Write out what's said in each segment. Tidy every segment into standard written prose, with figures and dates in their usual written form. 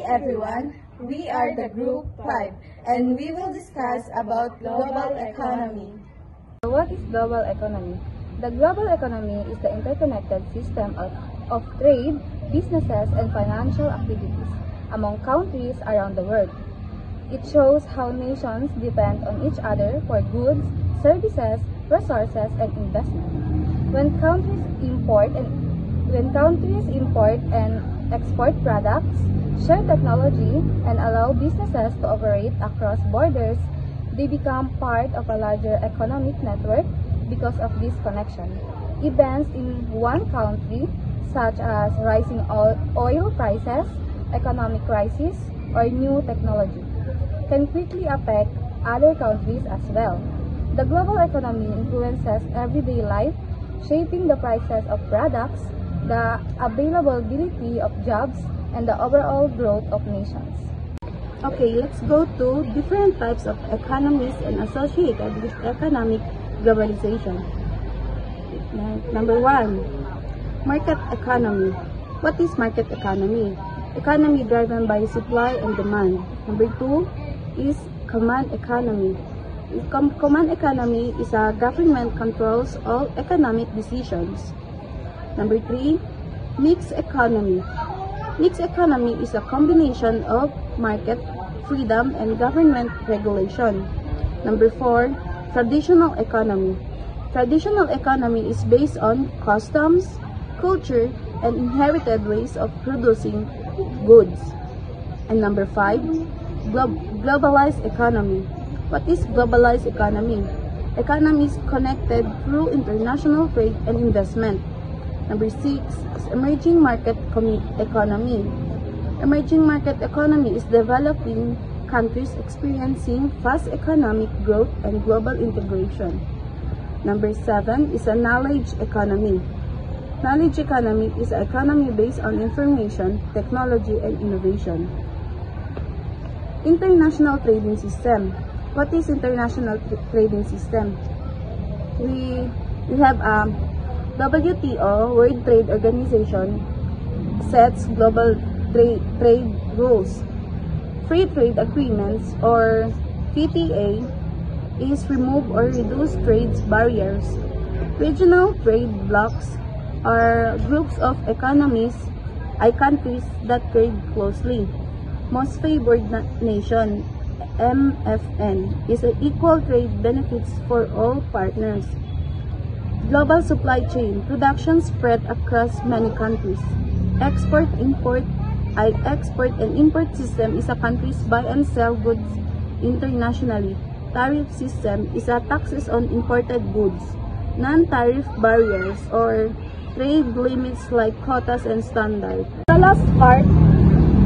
everyone, we are the Group 5 and we will discuss about global economy. What is global economy? The global economy is the interconnected system of trade, businesses, and financial activities among countries around the world. It shows how nations depend on each other for goods, services, resources, and investment. When countries import and export products, share technology, and allow businesses to operate across borders, they become part of a larger economic network because of this connection. Events in one country, such as rising oil prices, economic crisis, or new technology, can quickly affect other countries as well. The global economy influences everyday life, shaping the prices of products, the availability of jobs, and the overall growth of nations. Okay, let's go to different types of economies and associated with economic globalization. Number 1, market economy. What is market economy? Economy driven by supply and demand. Number 2 is command economy. Command economy is a government controls all economic decisions. Number 3, mixed economy. Mixed economy is a combination of market freedom and government regulation. Number 4, traditional economy. Traditional economy is based on customs, culture, and inherited ways of producing goods. And number 5, globalized economy. What is globalized economy? Economy is connected through international trade and investment. Number 6 is emerging market economy. Emerging market economy is developing countries experiencing fast economic growth and global integration. Number 7 is a knowledge economy. Knowledge economy is an economy based on information, technology, and innovation. International trading system. What is international trading system? We have WTO, World Trade Organization, sets global trade rules. Free trade agreements, or FTA, is remove or reduce trade barriers. Regional trade blocs are groups of countries that trade closely. Most favored nation, MFN, is an equal trade benefits for all partners. Global supply chain, production spread across many countries. Export and import system is a countries buy and sell goods internationally. Tariff system is a taxes on imported goods. Non-tariff barriers or trade limits like quotas and standards. The last part,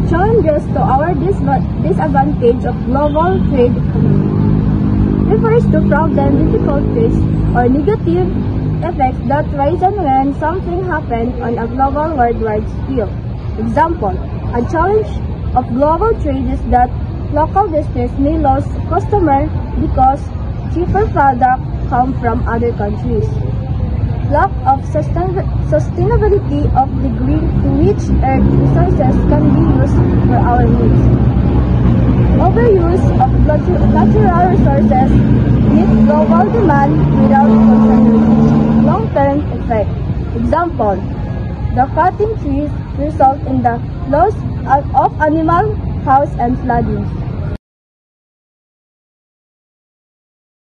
challenges to our disadvantage of global trade economy, refers to problem, difficulties, or negative effects that rise when something happens on a global worldwide scale. Example, a challenge of global trade is that local business may lose customers because cheaper products come from other countries. Lack of sustainability of the degree to which earth resources can be used for our needs. Overuse of natural resources meets global demand without considering long-term effect. Example, the cutting trees result in the loss of animal, house, and flooding.